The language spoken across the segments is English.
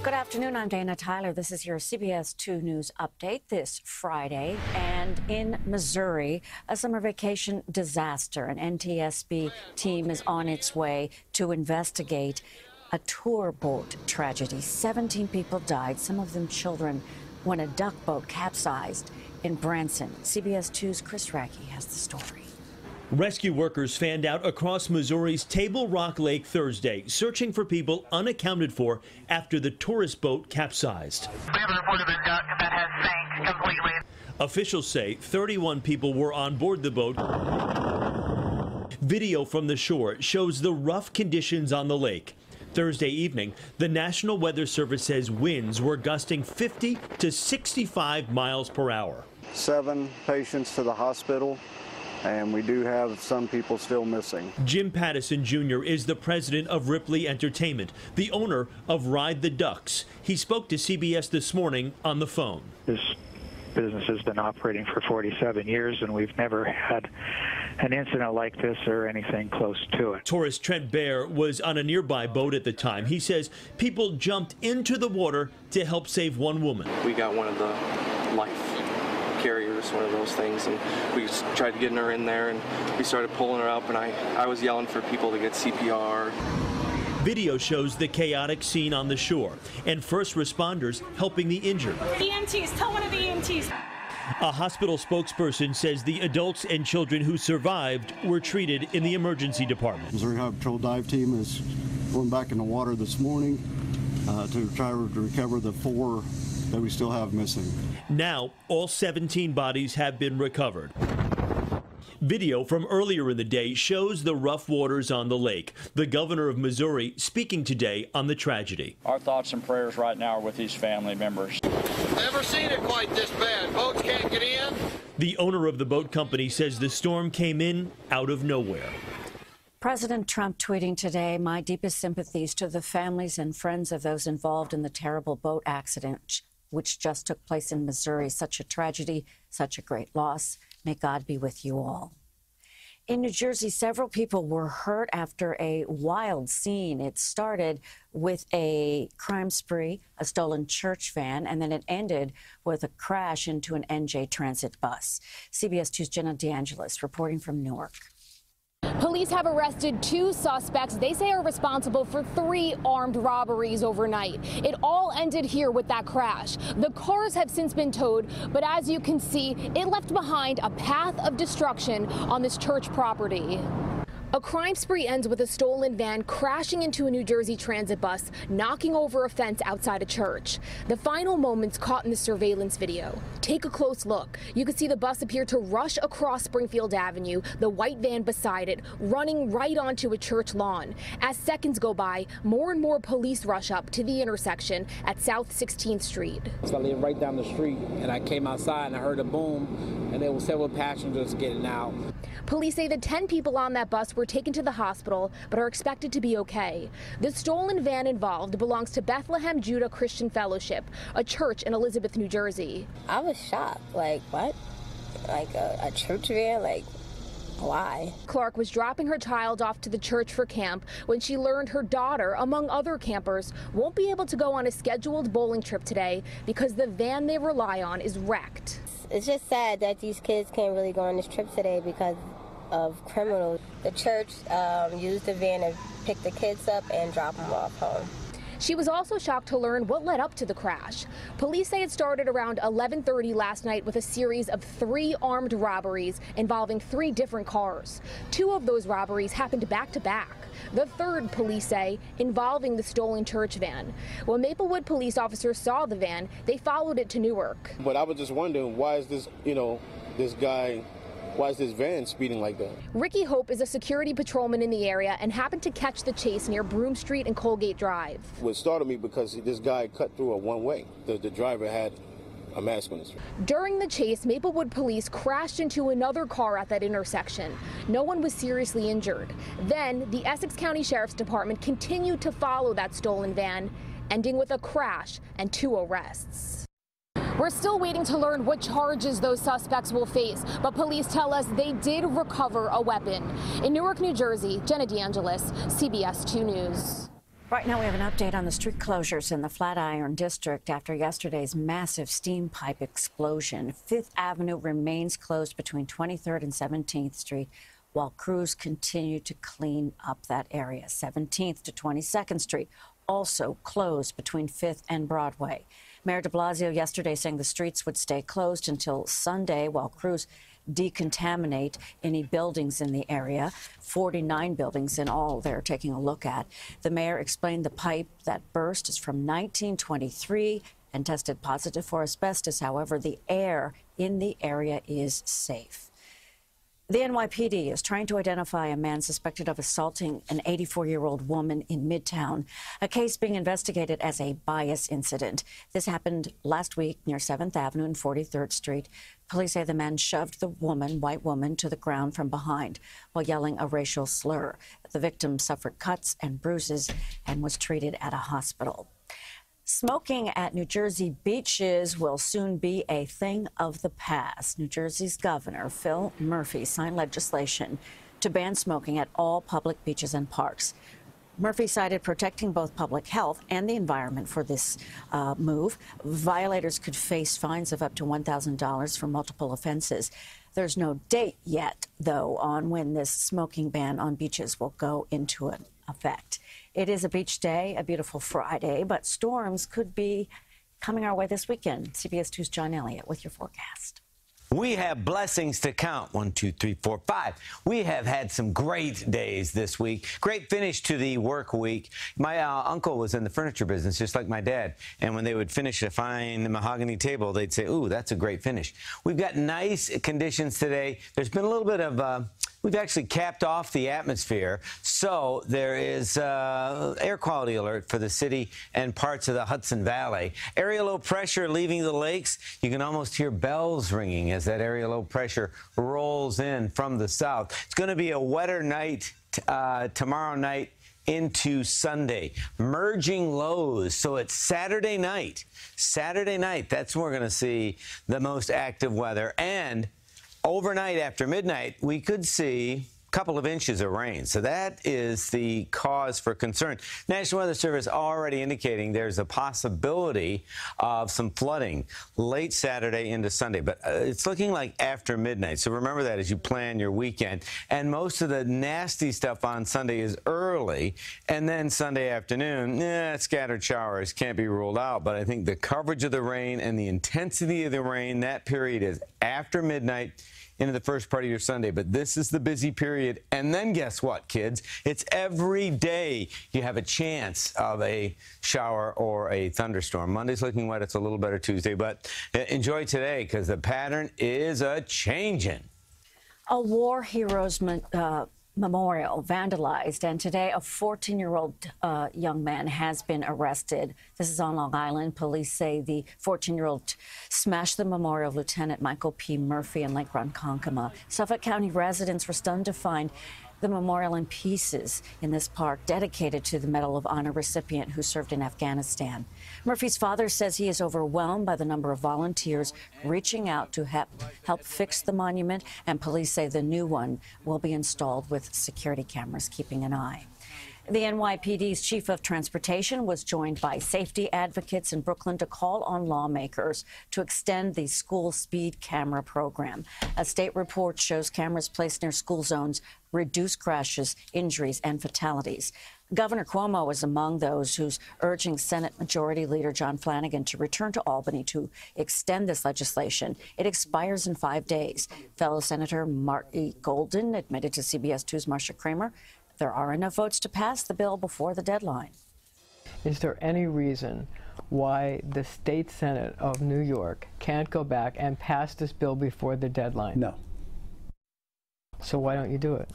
Good afternoon. I'm Dana Tyler. This is your CBS 2 News update this Friday. And in Missouri, a summer vacation disaster. An NTSB team is on its way to investigate a tour boat tragedy. 17 people died, some of them children, when a duck boat capsized in Branson. CBS 2's Chris Racky has the story. Rescue workers fanned out across Missouri's Table Rock Lake Thursday, searching for people unaccounted for after the tourist boat capsized. We have a report of a duck that has sank completely. Officials say 31 people were on board the boat. Video from the shore shows the rough conditions on the lake. Thursday evening, the National Weather Service says winds were gusting 50 to 65 miles per hour. 7 patients to the hospital, and we do have some people still missing. Jim Pattison Jr. is the president of Ripley Entertainment, the owner of Ride the Ducks. He spoke to CBS this morning on the phone. This business has been operating for 47 years, and we've never had an incident like this or anything close to it. Tourist Trent Bear was on a nearby boat at the time. He says people jumped into the water to help save one woman. We got one of the life carriers, one of those things, and we tried getting her in there, and we started pulling her up, and I was yelling for people to get CPR. Video shows the chaotic scene on the shore and first responders helping the injured. EMTs, tell one of the EMTs. A hospital spokesperson says the adults and children who survived were treated in the emergency department. Missouri Highway Patrol dive team is going back in the water this morning to try to recover the 4 that we still have missing. Now, all 17 bodies have been recovered. Video from earlier in the day shows the rough waters on the lake. The governor of Missouri speaking today on the tragedy. Our thoughts and prayers right now are with these family members. Never seen it quite this bad. Boats can't get in. The owner of the boat company says the storm came in out of nowhere. President Trump tweeting today, "My deepest sympathies to the families and friends of those involved in the terrible boat accident which just took place in Missouri. Such a tragedy, such a great loss. May God be with you all." In New Jersey, several people were hurt after a wild scene. It started with a crime spree, a stolen church van, and then it ended with a crash into an NJ Transit bus. CBS 2's Jenna DeAngelis reporting from Newark. Police have arrested 2 suspects they say are responsible for 3 armed robberies overnight. It all ended here with that crash. The cars have since been towed, but as you can see, it left behind a path of destruction on this church property. A crime spree ends with a stolen van crashing into a New Jersey transit bus, knocking over a fence outside a church. The final moments caught in the surveillance video. Take a close look. You can see the bus appear to rush across Springfield Avenue, the white van beside it, running right onto a church lawn. As seconds go by, more and more police rush up to the intersection at South 16th Street. So I live right down the street, and I came outside and I heard a boom, and there were several passengers getting out. Police say the 10 people on that bus were taken to the hospital, but are expected to be okay. The stolen van involved belongs to Bethlehem Judah Christian Fellowship, a church in Elizabeth, New Jersey. I was shocked. Like, what? Like a church van? Like, why? Clark was dropping her child off to the church for camp when she learned her daughter, among other campers, won't be able to go on a scheduled bowling trip today because the van they rely on is wrecked. It's just sad that these kids can't really go on this trip today because of criminals. The church used the van to pick the kids up and drop them off home. She was also shocked to learn what led up to the crash. Police say it started around 11:30 last night with a series of 3 armed robberies involving 3 different cars. 2 of those robberies happened back to back. The third, police say, involving the stolen church van. When Maplewood police officers saw the van, they followed it to Newark. But I was just wondering, why is this, this guy, why is this van speeding like that? Ricky Hope is a security patrolman in the area and happened to catch the chase near Broome Street and Colgate Drive. What startled me because this guy cut through a one-way. The driver had a mask on his face. During the chase, Maplewood police crashed into another car at that intersection. No one was seriously injured. Then the Essex County Sheriff's Department continued to follow that stolen van, ending with a crash and 2 arrests. We're still waiting to learn what charges those suspects will face, but police tell us they did recover a weapon. In Newark, New Jersey, Jenna DeAngelis, CBS 2 News. Right now, we have an update on the street closures in the Flatiron district after yesterday's massive steam pipe explosion. 5th Avenue remains closed between 23rd and 17th Street while crews continue to clean up that area. 17th to 22nd Street also closed between 5th and Broadway. Mayor de Blasio yesterday saying the streets would stay closed until Sunday while crews decontaminate any buildings in the area. 49 buildings in all they're taking a look at. The mayor explained the pipe that burst is from 1923 and tested positive for asbestos. However, the air in the area is safe. The NYPD is trying to identify a man suspected of assaulting an 84-year-old woman in Midtown, a case being investigated as a bias incident. This happened last week near 7th Avenue and 43rd Street. Police say the man shoved the white woman, to the ground from behind while yelling a racial slur. The victim suffered cuts and bruises and was treated at a hospital. Smoking at New Jersey beaches will soon be a thing of the past. New Jersey's Governor Phil Murphy signed legislation to ban smoking at all public beaches and parks. Murphy cited protecting both public health and the environment for this move. Violators could face fines of up to $1,000 for multiple offenses. There's no date yet, though, on when this smoking ban on beaches will go into effect. It is a beach day, a beautiful Friday, but storms could be coming our way this weekend. CBS 2's John Elliott with your forecast. We have blessings to count. 1, 2, 3, 4, 5. We have had some great days this week. Great finish to the work week. My uncle was in the furniture business, just like my dad. And when they would finish a fine mahogany table, they'd say, ooh, that's a great finish. We've got nice conditions today. There's been a little bit of we've actually capped off the atmosphere, so there is air quality alert for the city and parts of the Hudson Valley. Area low pressure leaving the lakes. You can almost hear bells ringing as that area low pressure rolls in from the south. It's going to be a wetter night tomorrow night into Sunday. Merging lows, so it's Saturday night. Saturday night, that's when we're going to see the most active weather. And overnight after midnight, we could see a couple of inches of rain. So that is the cause for concern. National Weather Service already indicating there's a possibility of some flooding late Saturday into Sunday. But it's looking like after midnight. So remember that as you plan your weekend. And most of the nasty stuff on Sunday is early. And then Sunday afternoon, scattered showers can't be ruled out. But I think the coverage of the rain and the intensity of the rain, that period is after midnight into the first part of your Sunday. But this is the busy period. And then guess what, kids? It's every day you have a chance of a shower or a thunderstorm. Monday's looking wet. It's a little better Tuesday. But enjoy today because the pattern is a-changing. A war heroes memorial vandalized, and today a 14-year-old young man has been arrested. This is on Long Island. Police say the 14-year-old smashed the memorial of Lieutenant Michael P. Murphy in Lake Ronkonkoma. Suffolk County residents were stunned to find the memorial in pieces in this park dedicated to the Medal of Honor recipient who served in Afghanistan. Murphy's father says he is overwhelmed by the number of volunteers reaching out to help fix the monument, and police say the new one will be installed with security cameras keeping an eye. The NYPD's chief of transportation was joined by safety advocates in Brooklyn to call on lawmakers to extend the school speed camera program. A state report shows cameras placed near school zones reduce crashes, injuries, and fatalities. Governor Cuomo is among those who's urging Senate Majority Leader John Flanagan to return to Albany to extend this legislation. It expires in 5 days. Fellow Senator Marty Golden admitted to CBS 2's Marcia Kramer there are enough votes to pass the bill before the deadline. Is there any reason why the state Senate of New York can't go back and pass this bill before the deadline? No. So why don't you do it?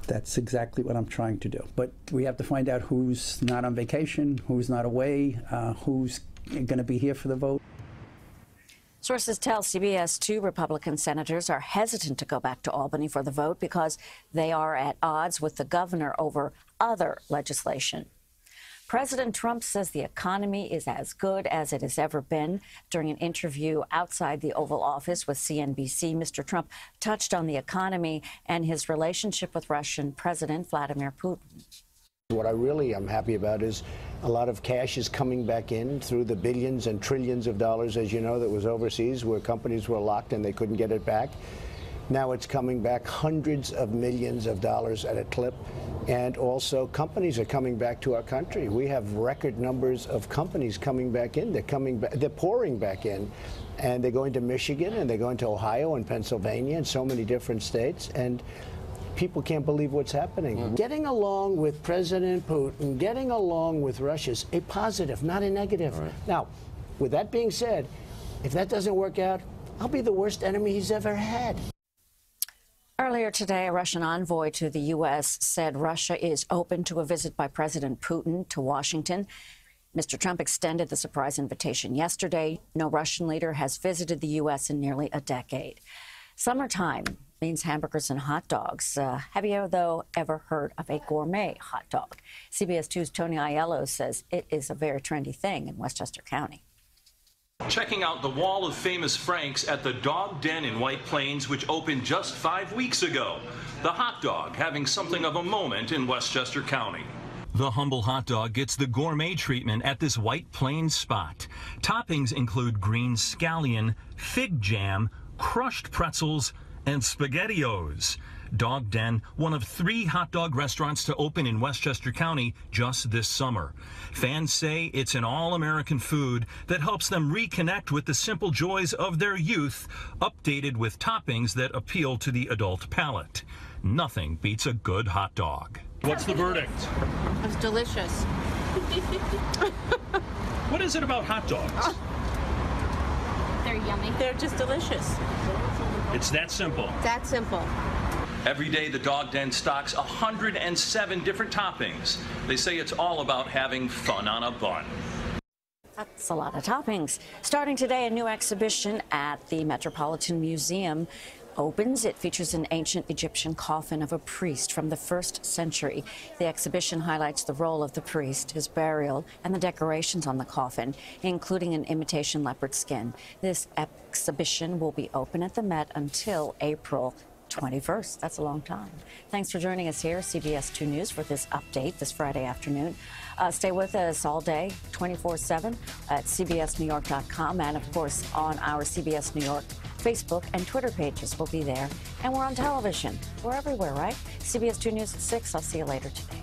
That's exactly what I'm trying to do. But we have to find out who's not on vacation, who's not away, who's going to be here for the vote. Sources tell CBS 2 Republican senators are hesitant to go back to Albany for the vote because they are at odds with the governor over other legislation. President Trump says the economy is as good as it has ever been. During an interview outside the Oval Office with CNBC, Mr. Trump touched on the economy and his relationship with Russian President Vladimir Putin. What I really am happy about is a lot of cash is coming back in through the billions and trillions of dollars, as you know, that was overseas where companies were locked and they couldn't get it back. Now it's coming back hundreds of millions of dollars at a clip. And also companies are coming back to our country. We have record numbers of companies coming back in. They're coming back, they're pouring back in. And they're going to Michigan and they're going to Ohio and Pennsylvania and so many different states. And people can't believe what's happening. Getting along with President Putin, getting along with Russia is a positive, not a negative. Right. Now, with that being said, if that doesn't work out, I'll be the worst enemy he's ever had. Earlier today, a Russian envoy to the U.S. said Russia is open to a visit by President Putin to Washington. Mr. Trump extended the surprise invitation yesterday. No Russian leader has visited the U.S. in nearly a decade. Summertime means hamburgers and hot dogs. Have you, though, ever heard of a gourmet hot dog? CBS 2's Tony Aiello says it is a very trendy thing in Westchester County. Checking out the wall of famous Franks at the Dog Den in White Plains, which opened just 5 weeks ago. The hot dog having something of a moment in Westchester County. The humble hot dog gets the gourmet treatment at this White Plains spot. Toppings include green scallion, fig jam, crushed pretzels, and SpaghettiOs. Dog Den, one of 3 hot dog restaurants to open in Westchester County just this summer. Fans say it's an all-American food that helps them reconnect with the simple joys of their youth, updated with toppings that appeal to the adult palate. Nothing beats a good hot dog. What's the verdict? It's delicious. What is it about hot dogs? They're yummy. They're just delicious. It's that simple. That simple. Every day, the Dog Den stocks 107 different toppings. They say it's all about having fun on a bun. That's a lot of toppings. Starting today, a new exhibition at the Metropolitan Museum opens. It features an ancient Egyptian coffin of a priest from the 1st century. The exhibition highlights the role of the priest, his burial, and the decorations on the coffin, including an imitation leopard skin. This exhibition will be open at the Met until April 21st. That's a long time. Thanks for joining us here, CBS 2 News, for this update this Friday afternoon. Stay with us all day, 24/7 at cbsnewyork.com, and of course on our CBS New York Facebook and Twitter pages. We'll be there. And we're on television. We're everywhere, right? CBS 2 News at 6. I'll see you later today.